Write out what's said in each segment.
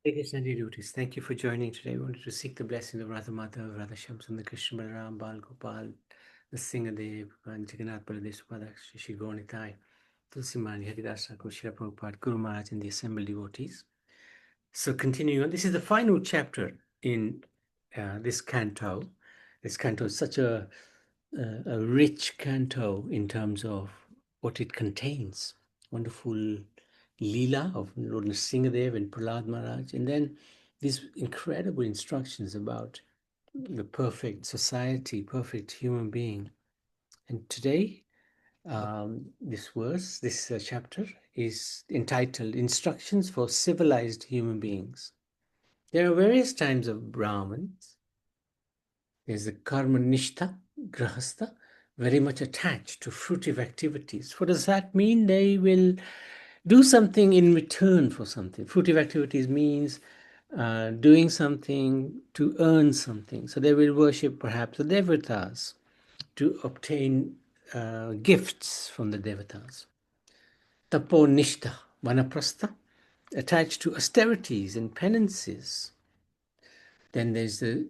Ladies and devotees, thank you for joining today. I wanted to seek the blessing of Radha Madhav, Radha Shamsundar, Krishna Balaram, Bal Gopal, the Singadev, and Jagannath Baladev Subhadra, Shri Gaunitai, Tulsimani, Haridas Thakur, Srila Prabhupada, Guru Maharaj, and the assembled devotees. So continuing on, this is the final chapter in this canto. This canto is such a rich canto in terms of what it contains. Wonderful Leela of Lord Nrsingadev and Prahlad Maharaj, and then these incredible instructions about the perfect society, perfect human being. And today, this verse, this chapter is entitled Instructions for Civilized Human Beings. There are various types of Brahmins. There's the karma nishtha, grahastha, very much attached to fruitive activities. What does that mean? They will do something in return for something. Fruitive activities means doing something to earn something. So they will worship perhaps the devatas to obtain gifts from the devatas. Tapo nishtha, vanaprastha, attached to austerities and penances. Then there's the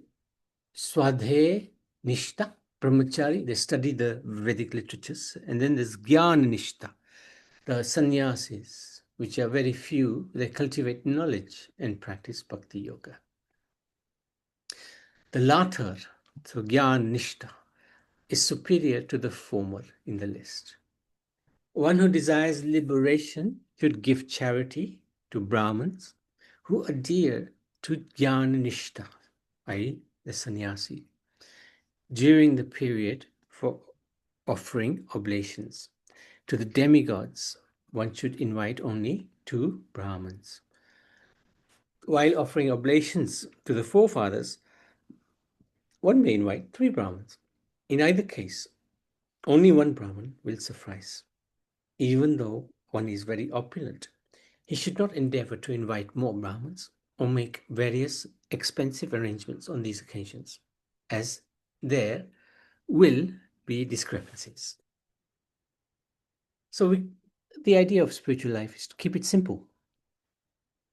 Swadhyaya Nishta, Brahmachari, they study the Vedic literatures. And then there's Jnana Nishta, the sannyasis, which are very few, they cultivate knowledge and practice bhakti yoga. The latter, so Jnana Nishta, is superior to the former in the list. One who desires liberation should give charity to Brahmins who adhere to Jnana Nishta, i.e., the sannyasi, during the period for offering oblations. To the demigods, one should invite only 2 Brahmins. While offering oblations to the forefathers, one may invite 3 Brahmins. In either case, only 1 Brahmin will suffice. Even though one is very opulent, he should not endeavor to invite more Brahmins or make various expensive arrangements on these occasions, as there will be discrepancies. So the idea of spiritual life is to keep it simple.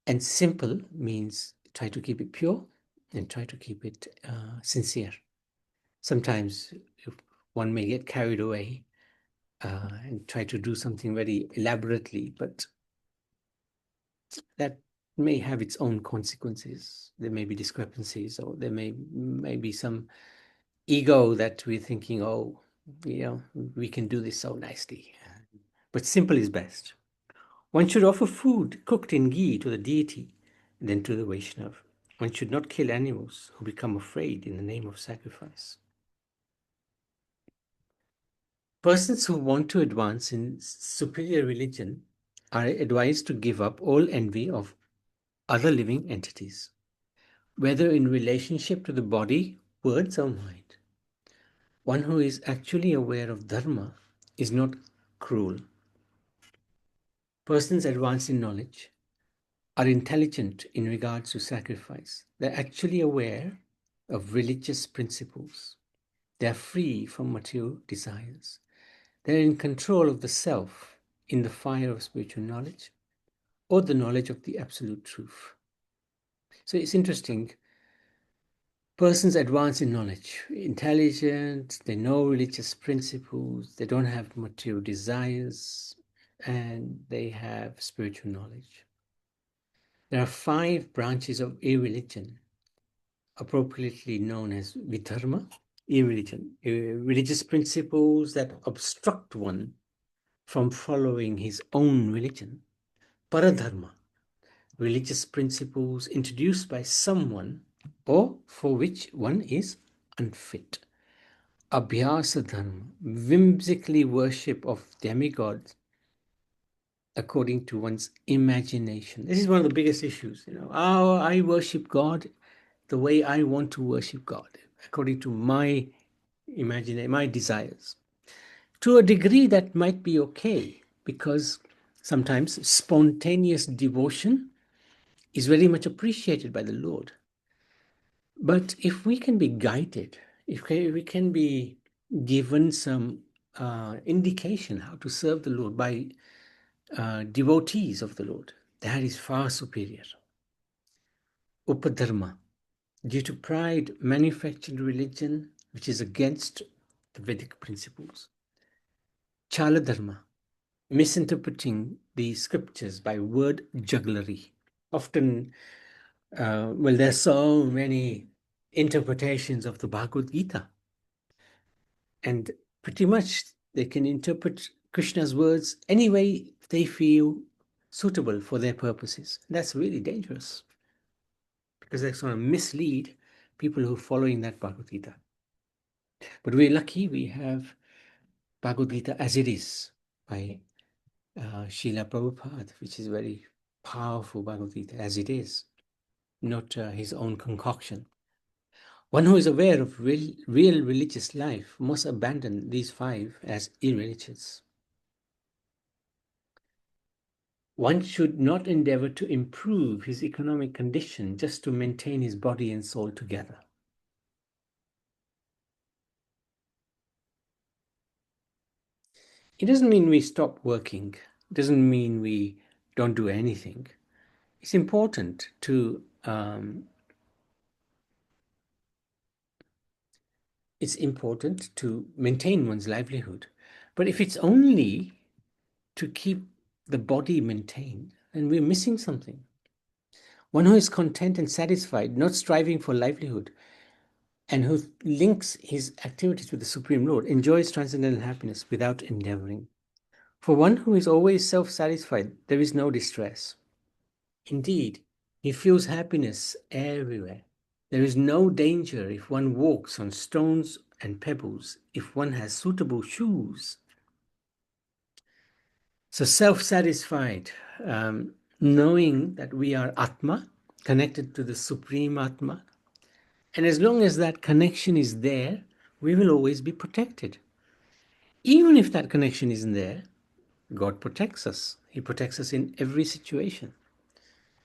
And simple means try to keep it pure and try to keep it sincere. Sometimes one may get carried away and try to do something very elaborately, but that may have its own consequences. There may be discrepancies, or there may be some ego that we're thinking, oh, we can do this so nicely. But simple is best. One should offer food cooked in ghee to the deity and then to the Vaishnav. One should not kill animals who become afraid in the name of sacrifice. Persons who want to advance in superior religion are advised to give up all envy of other living entities, whether in relationship to the body, words, or mind. One who is actually aware of dharma is not cruel. Persons advanced in knowledge are intelligent in regards to sacrifice. They're actually aware of religious principles. They're free from material desires. They're in control of the self in the fire of spiritual knowledge or the knowledge of the absolute truth. So it's interesting. Persons advance in knowledge, intelligent, they know religious principles, they don't have material desires, and they have spiritual knowledge. There are 5 branches of irreligion, appropriately known as vidharma, irreligion, religious principles that obstruct one from following his own religion. Paradharma, religious principles introduced by someone or for which one is unfit. Abhyasa dharma, whimsically worship of demigods according to one's imagination. This is one of the biggest issues. Oh, I worship God the way I want to worship God, according to my imagination, my desires. To a degree that might be okay, because sometimes spontaneous devotion is very much appreciated by the Lord. But if we can be guided, if we can be given some indication how to serve the Lord by devotees of the Lord, that is far superior. Upadharma, due to pride, manufactured religion which is against the Vedic principles. Chaladharma, misinterpreting the scriptures by word jugglery. Often, there are so many interpretations of the Bhagavad Gita, and pretty much they can interpret Krishna's words any way they feel suitable for their purposes. That's really dangerous, because that's going to mislead people who are following that Bhagavad Gita. But we're lucky we have Bhagavad Gita as it is by Srila Prabhupada, which is very powerful Bhagavad Gita as it is, not his own concoction. One who is aware of real religious life must abandon these five as irreligious. One should not endeavor to improve his economic condition just to maintain his body and soul together. It doesn't mean we stop working. It doesn't mean we don't do anything. It's important to maintain one's livelihood. But if it's only to keep the body maintained, then we're missing something. One who is content and satisfied, not striving for livelihood, and who links his activities with the Supreme Lord, enjoys transcendental happiness without endeavoring. For one who is always self-satisfied, there is no distress. Indeed, he feels happiness everywhere. There is no danger if one walks on stones and pebbles, if one has suitable shoes. So self-satisfied, knowing that we are Atma, connected to the Supreme Atma. And as long as that connection is there, we will always be protected. Even if that connection isn't there, God protects us. He protects us in every situation.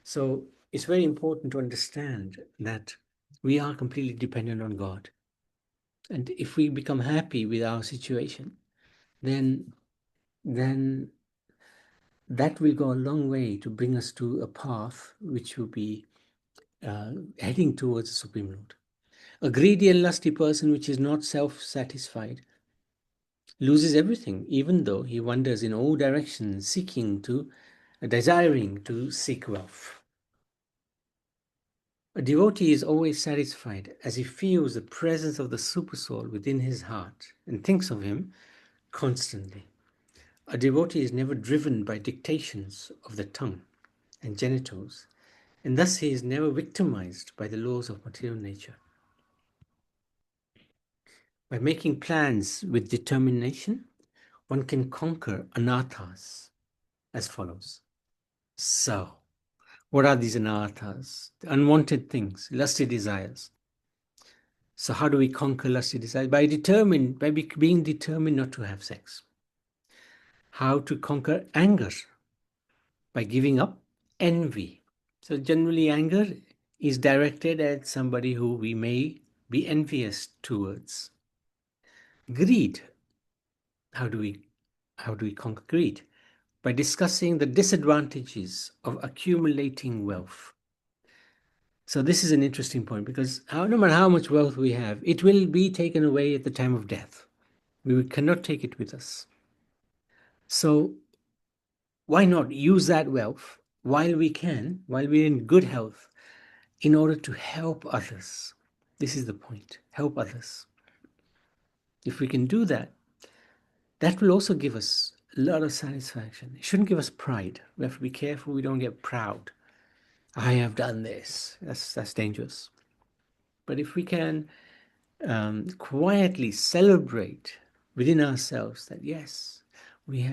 So it's very important to understand that we are completely dependent on God. And if we become happy with our situation, then that will go a long way to bring us to a path which will be heading towards the Supreme Lord. A greedy and lusty person which is not self-satisfied loses everything, even though he wanders in all directions, desiring to seek wealth. A devotee is always satisfied as he feels the presence of the Supersoul within his heart and thinks of him constantly. A devotee is never driven by dictations of the tongue and genitals, and thus he is never victimized by the laws of material nature. By making plans with determination, one can conquer anarthas as follows. So, what are these anarthas? The unwanted things, lusty desires. So how do we conquer lusty desires? By being determined not to have sex. How to conquer anger? By giving up envy. So generally anger is directed at somebody who we may be envious towards. Greed. How do we conquer greed? By discussing the disadvantages of accumulating wealth. So this is an interesting point, because no matter how much wealth we have, it will be taken away at the time of death. We cannot take it with us. So why not use that wealth while we're in good health, in order to help others? This is the point, help others. If we can do that, that will also give us a lot of satisfaction. It shouldn't give us pride. We have to be careful we don't get proud. I have done this. That's dangerous. But if we can quietly celebrate within ourselves that yes, we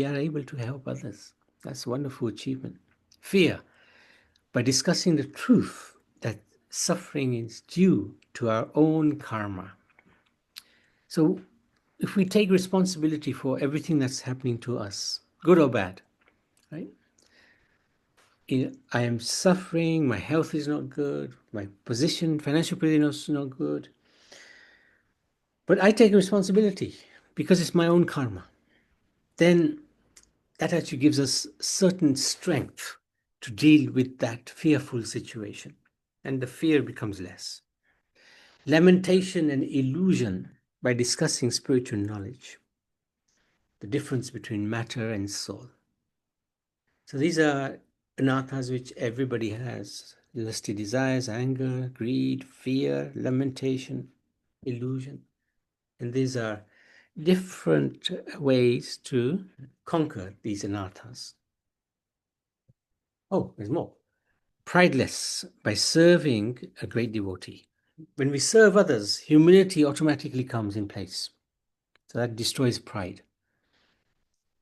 are able to help others, that's a wonderful achievement. Fear. By discussing the truth that suffering is due to our own karma. So if we take responsibility for everything that's happening to us, good or bad, right? I am suffering, my health is not good, my financial position is not good. But I take responsibility because it's my own karma. Then that actually gives us certain strength to deal with that fearful situation, and the fear becomes less. Lamentation and illusion by discussing spiritual knowledge, the difference between matter and soul. So these are anarthas which everybody has: lusty desires, anger, greed, fear, lamentation, illusion. And these are different ways to conquer these anarthas. Oh, there's more. Prideless, by serving a great devotee. When we serve others, humility automatically comes in place. So that destroys pride.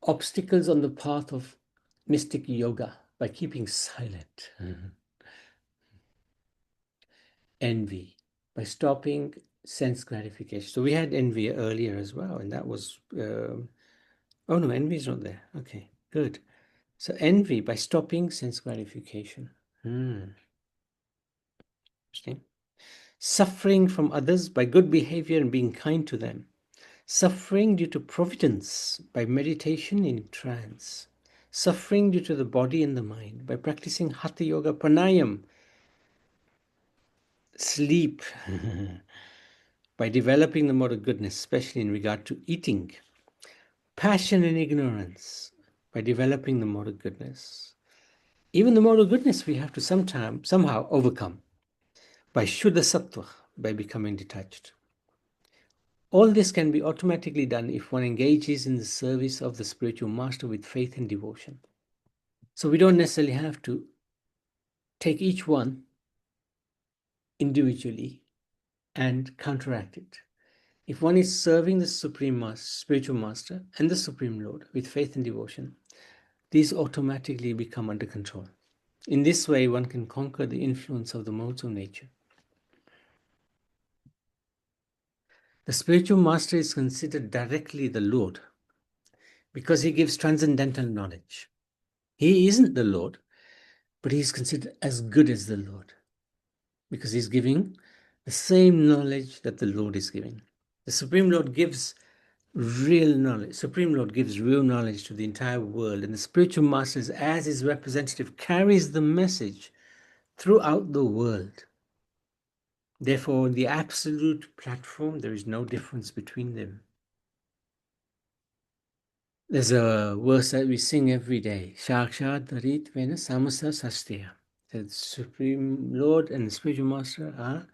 Obstacles on the path of mystic yoga, by keeping silent. Envy, by stopping sense gratification. So we had envy earlier as well, and that was, oh no, envy is not there. Okay, good. So envy, by stopping sense gratification. Interesting. Suffering from others by good behavior and being kind to them. Suffering due to providence by meditation in trance. Suffering due to the body and the mind by practicing Hatha Yoga Pranayam. Sleep by developing the mode of goodness, especially in regard to eating. Passion and ignorance by developing the mode of goodness. Even the mode of goodness we have to somehow overcome by Shuddha Sattva, by becoming detached. All this can be automatically done if one engages in the service of the spiritual master with faith and devotion. So we don't necessarily have to take each one individually and counteract it. If one is serving the Supreme Master, Spiritual Master and the Supreme Lord with faith and devotion, these automatically become under control. In this way, one can conquer the influence of the modes of nature. The Spiritual Master is considered directly the Lord because he gives transcendental knowledge. He isn't the Lord, but he is considered as good as the Lord because he's giving the same knowledge that the Lord is giving. The Supreme Lord gives real knowledge. Supreme Lord gives real knowledge to the entire world, and the Spiritual Master, as his representative, carries the message throughout the world. Therefore, in the absolute platform, there is no difference between them. There's a verse that we sing every day: Shakshat Dharit Vena Samasa Sastya. The Supreme Lord and the Spiritual Master are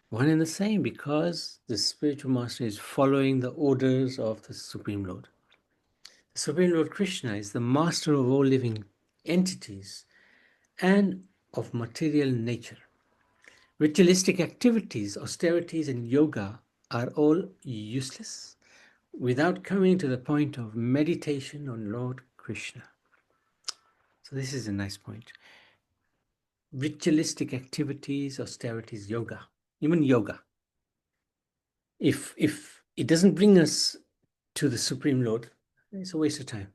one and the same because the Spiritual Master is following the orders of the Supreme Lord. The Supreme Lord Krishna is the master of all living entities and of material nature. Ritualistic activities, austerities, and yoga are all useless without coming to the point of meditation on Lord Krishna. So this is a nice point. Ritualistic activities, austerities, yoga, even yoga. If it doesn't bring us to the Supreme Lord, it's a waste of time.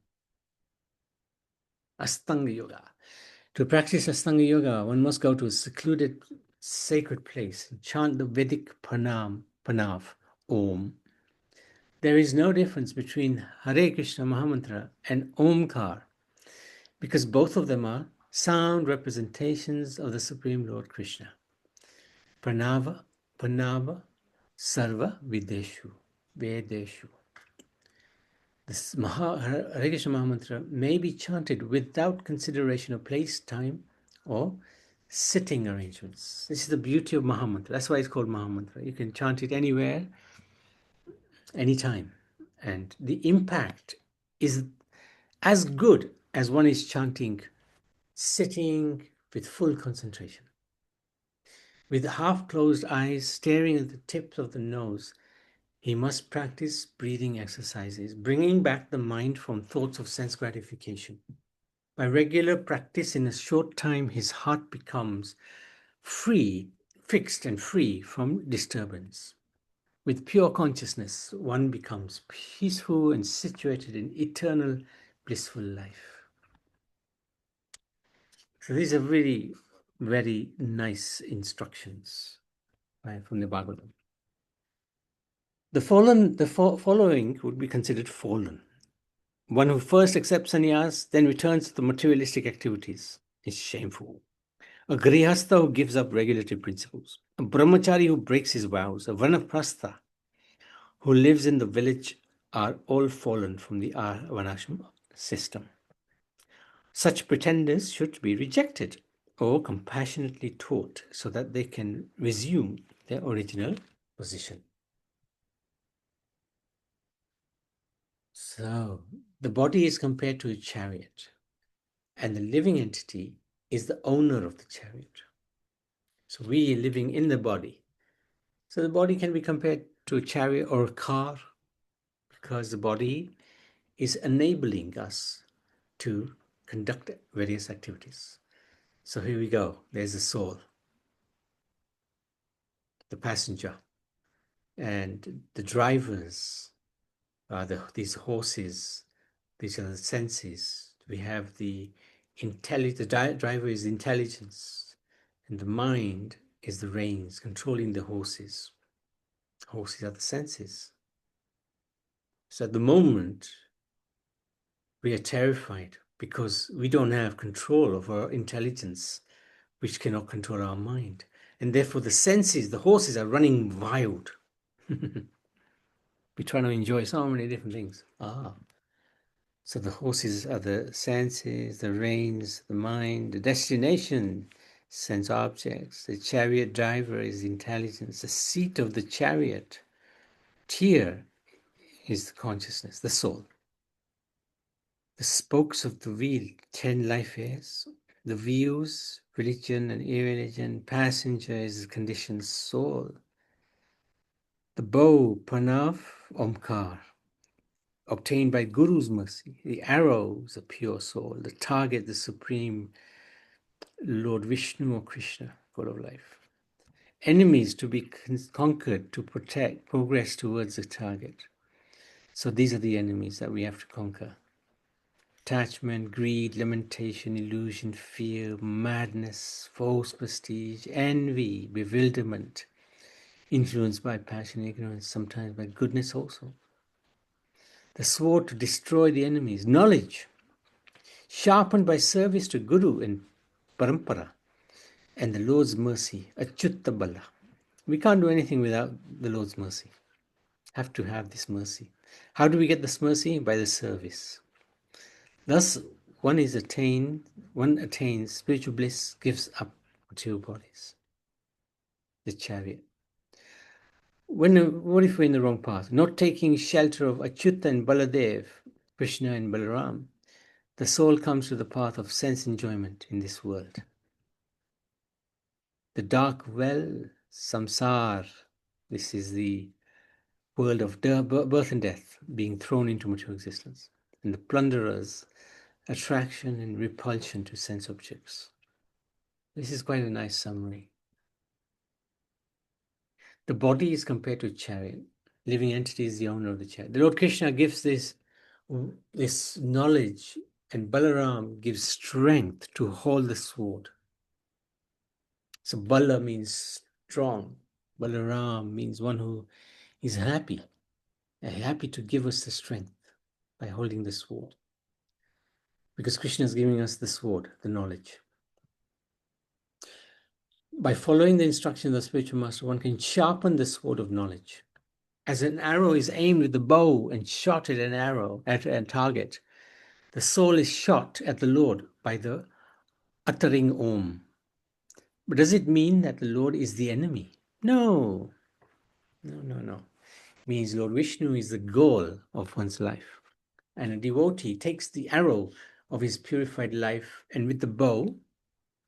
Astanga Yoga. To practice Astanga Yoga, one must go to a secluded, sacred place and chant the Vedic Pranav, Om. There is no difference between Hare Krishna Mahamantra and Omkar because both of them are sound representations of the Supreme Lord Krishna. Pranava, Sarva Videshu, Vedeshu. This Hare Krishna Mahamantra may be chanted without consideration of place, time, or sitting arrangements. This is the beauty of Mahamantra. That's why it's called Mahamantra. You can chant it anywhere, anytime. And the impact is as good as one is chanting sitting with full concentration. With half-closed eyes, staring at the tips of the nose, he must practice breathing exercises, bringing back the mind from thoughts of sense gratification. By regular practice, in a short time, his heart becomes free, fixed and free from disturbance. With pure consciousness, one becomes peaceful and situated in eternal blissful life. So these are really very nice instructions from the Bhagavatam. The following would be considered fallen. One who first accepts sannyas, then returns to the materialistic activities. is shameful. A grihastha who gives up regulatory principles, a brahmachari who breaks his vows, a vanaprastha who lives in the village are all fallen from the varnashram system. Such pretenders should be rejected or compassionately taught so that they can resume their original position. So, the body is compared to a chariot, and the living entity is the owner of the chariot. So, we are living in the body. So, the body can be compared to a chariot or a car because the body is enabling us to conduct various activities. So, here we go. There's the soul, the passenger, and the drivers are these horses. These are the senses. We have the driver is intelligence, and the mind is the reins controlling the horses. Horses are the senses. So at the moment, we are terrified because we don't have control of our intelligence, which cannot control our mind. And therefore the senses, the horses are running wild. We're trying to enjoy so many different things. So the horses are the senses, the reins, the mind, the destination, sense objects. The chariot driver is intelligence. The seat of the chariot, tier, is the consciousness, the soul. The spokes of the wheel, 10 life airs. The wheels, religion and irreligion. Passenger is the conditioned soul. The bow, pranav, omkar, obtained by Guru's mercy. The arrow is a pure soul. The target, the supreme Lord Vishnu or Krishna, God of life. Enemies to be conquered, to protect, progress towards the target. So these are the enemies that we have to conquer. Attachment, greed, lamentation, illusion, fear, madness, false prestige, envy, bewilderment, influenced by passion, ignorance, sometimes by goodness also. The sword to destroy the enemies, knowledge, sharpened by service to Guru and Parampara, and the Lord's mercy, Achyutta Bala. We can't do anything without the Lord's mercy. Have to have this mercy. How do we get this mercy? By the service. Thus, one attains spiritual bliss, gives up material bodies. The chariot. What if we're in the wrong path? Not taking shelter of Achyuta and Baladev, Krishna and Balaram, the soul comes to the path of sense enjoyment in this world. The dark well, samsar, this is the world of birth and death, being thrown into material existence, and the plunderers, attraction and repulsion to sense objects. This is quite a nice summary. The body is compared to a chariot. Living entity is the owner of the chariot. The Lord Krishna gives this knowledge, and Balaram gives strength to hold the sword. So Bala means strong. Balaram means one who is happy to give us the strength by holding the sword. Because Krishna is giving us the sword, the knowledge. By following the instruction of the spiritual master, one can sharpen the sword of knowledge. As an arrow is aimed with the bow and shot at a target, the soul is shot at the Lord by the uttering Om. But does it mean that the Lord is the enemy? No. It means Lord Vishnu is the goal of one's life. And a devotee takes the arrow of his purified life, and with the bow,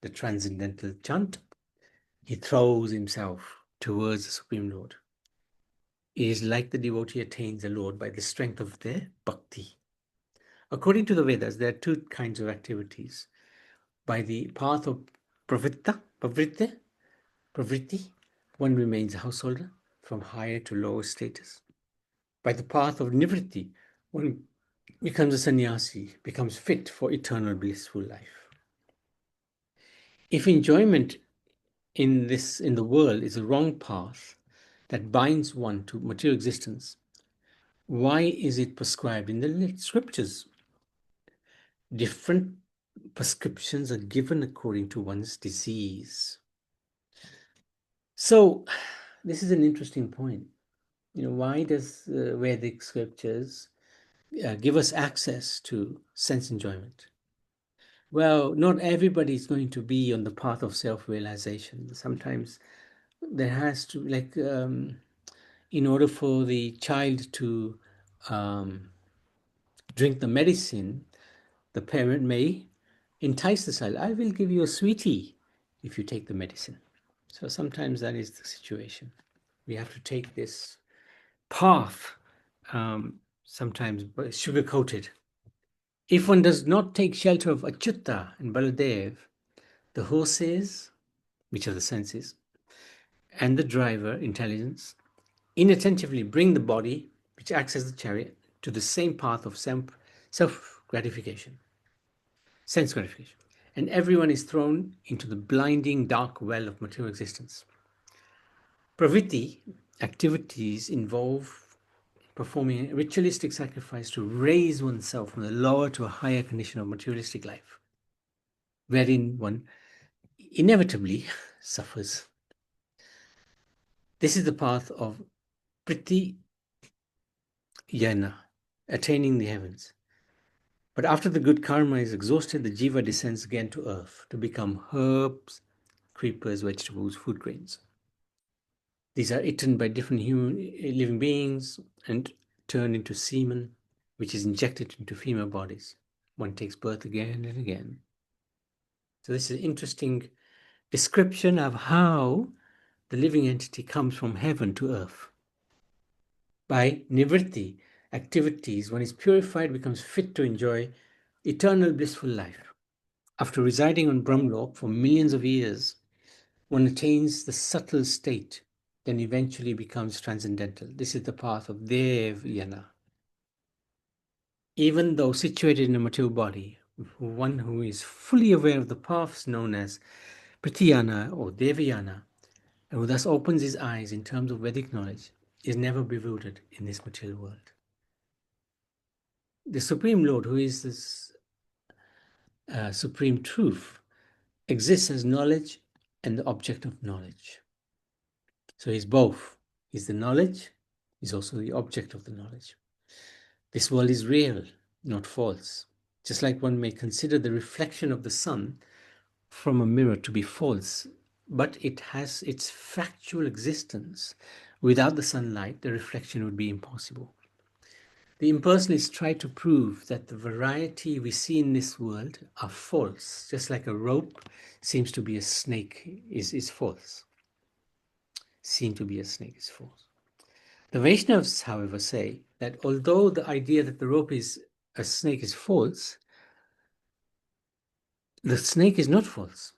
the transcendental chant, he throws himself towards the Supreme Lord. It is like the devotee attains the Lord by the strength of their bhakti. According to the Vedas, there are two kinds of activities. By the path of pravritti, one remains a householder from higher to lower status. By the path of nivritti, one becomes a sannyasi, becomes fit for eternal blissful life. If enjoyment in the world is a wrong path that binds one to material existence, why is it prescribed in the scriptures? Different prescriptions are given according to one's disease. So this is an interesting point. Why does Vedic scriptures give us access to sense enjoyment? Well, not everybody is going to be on the path of self-realization. Sometimes there has to, in order for the child to drink the medicine, the parent may entice the child. I will give you a sweetie if you take the medicine. So sometimes that is the situation. We have to take this path, sometimes sugar coated. If one does not take shelter of Achyuta and Baladev, the horses, which are the senses, and the driver, intelligence, inattentively bring the body, which acts as the chariot, to the same path of self-gratification, sense gratification. And everyone is thrown into the blinding dark well of material existence. Pravritti activities involve performing a ritualistic sacrifice to raise oneself from the lower to a higher condition of materialistic life, wherein one inevitably suffers. This is the path of Priti Yana, attaining the heavens. But after the good karma is exhausted, the jiva descends again to earth to become herbs, creepers, vegetables, food grains. These are eaten by different living beings and turned into semen, which is injected into female bodies. One takes birth again and again. So this is an interesting description of how the living entity comes from heaven to earth. By nivritti, activities, one is purified, becomes fit to enjoy eternal blissful life. After residing on Brahmlok for millions of years, one attains the subtle state, then eventually becomes transcendental. This is the path of Dev Yana. Even though situated in a material body, one who is fully aware of the paths known as Pratiyana or Devayana, and who thus opens his eyes in terms of Vedic knowledge, is never bewildered in this material world. The Supreme Lord, who is this supreme truth, exists as knowledge and the object of knowledge. So he's both. He's the knowledge, he's also the object of the knowledge. This world is real, not false. Just like one may consider the reflection of the sun from a mirror to be false, but it has its factual existence. Without the sunlight, the reflection would be impossible. The impersonalists try to prove that the variety we see in this world are false, just like a rope seems to be a snake is false. Seen to be a snake is false. The Vaishnavas, however, say that although the idea that the rope is a snake is false, the snake is not false.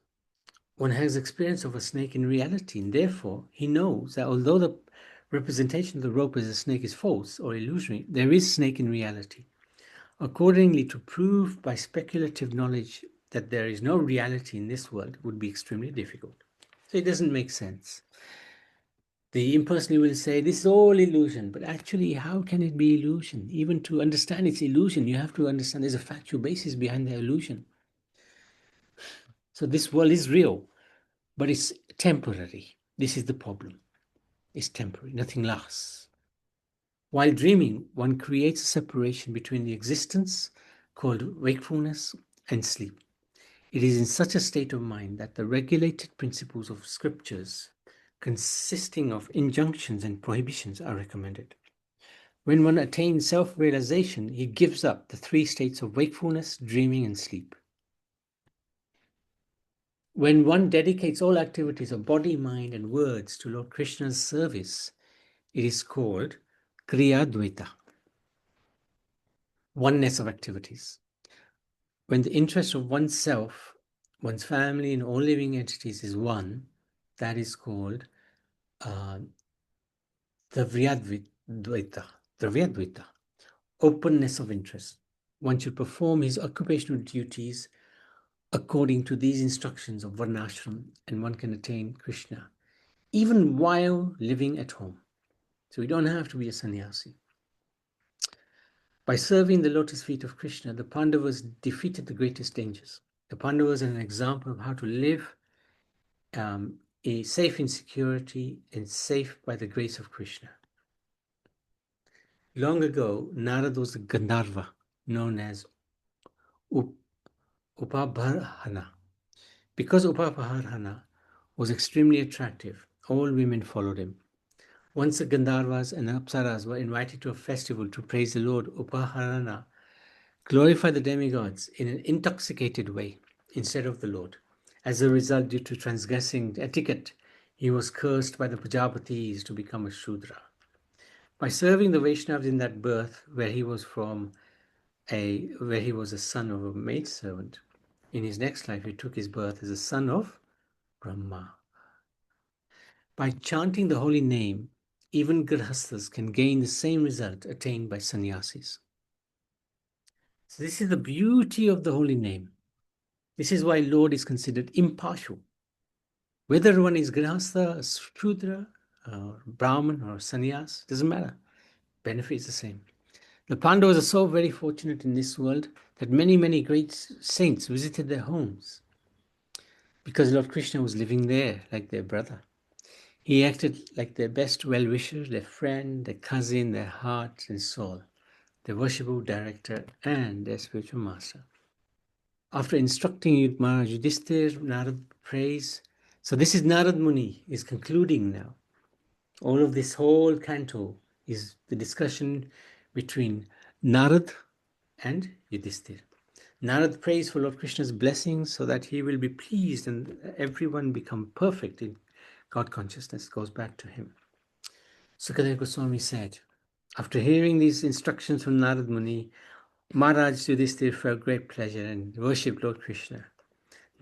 One has experience of a snake in reality, and therefore he knows that although the representation of the rope as a snake is false or illusory, there is snake in reality. Accordingly, to prove by speculative knowledge that there is no reality in this world would be extremely difficult. So it doesn't make sense. The impersonally will say, this is all illusion, but actually, how can it be illusion? Even to understand it's illusion, you have to understand there's a factual basis behind the illusion. So this world is real, but it's temporary. This is the problem. It's temporary, nothing lasts. While dreaming, one creates a separation between the existence called wakefulness and sleep. It is in such a state of mind that the regulated principles of scriptures, consisting of injunctions and prohibitions, are recommended. When one attains self-realization, he gives up the three states of wakefulness, dreaming, and sleep. When one dedicates all activities of body, mind, and words to Lord Krishna's service, it is called Kriya Dvaita, oneness of activities. When the interest of oneself, one's family, and all living entities is one, that is called Dravyadvaita, openness of interest. One should perform his occupational duties according to these instructions of Varnashram, and one can attain Krishna, even while living at home. So we don't have to be a sannyasi. By serving the lotus feet of Krishna, the Pandavas defeated the greatest dangers. The Pandavas are an example of how to live safe in security and safe by the grace of Krishna. Long ago, Narad was a Gandharva known as Upabharhana. Because Upabharhana was extremely attractive, all women followed him. Once the Gandharvas and Apsaras were invited to a festival to praise the Lord, Upabharhana glorified the demigods in an intoxicated way instead of the Lord. As a result, due to transgressing etiquette, he was cursed by the Prajapatis to become a Shudra. By serving the Vaishnavas in that birth, where he was a son of a maidservant, in his next life he took his birth as a son of Brahma. By chanting the holy name, even grihasthas can gain the same result attained by sannyasis. So this is the beauty of the holy name. This is why Lord is considered impartial. Whether one is grihastha, shudra, or brahman, or sannyas, doesn't matter. Benefit is the same. The Pandavas are so very fortunate in this world that many, many great saints visited their homes because Lord Krishna was living there like their brother. He acted like their best well-wisher, their friend, their cousin, their heart and soul, their worshipful director, and their spiritual master. After instructing Maharaj Yudhishthir, Narad prays. So this is Narad Muni is concluding now. All of this whole canto is the discussion between Narad and Yudhishthir. Narad prays for Lord Krishna's blessings so that he will be pleased and everyone become perfect in God consciousness, goes back to him. Sukadeva Goswami said, after hearing these instructions from Narad Muni, Maharaj Yudhishthir felt great pleasure and worshipped Lord Krishna.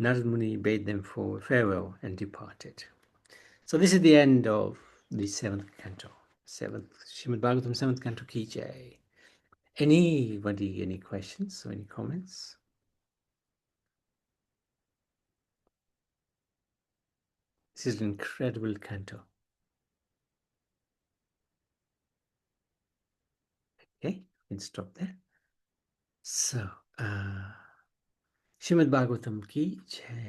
Narad Muni bade them farewell and departed. So this is the end of the 7th canto. Srimad Bhagavatam 7th canto ki jai. Anybody, any questions or any comments? This is an incredible canto. Okay, we can stop there. So, Srimad Bhagavatam ki jai.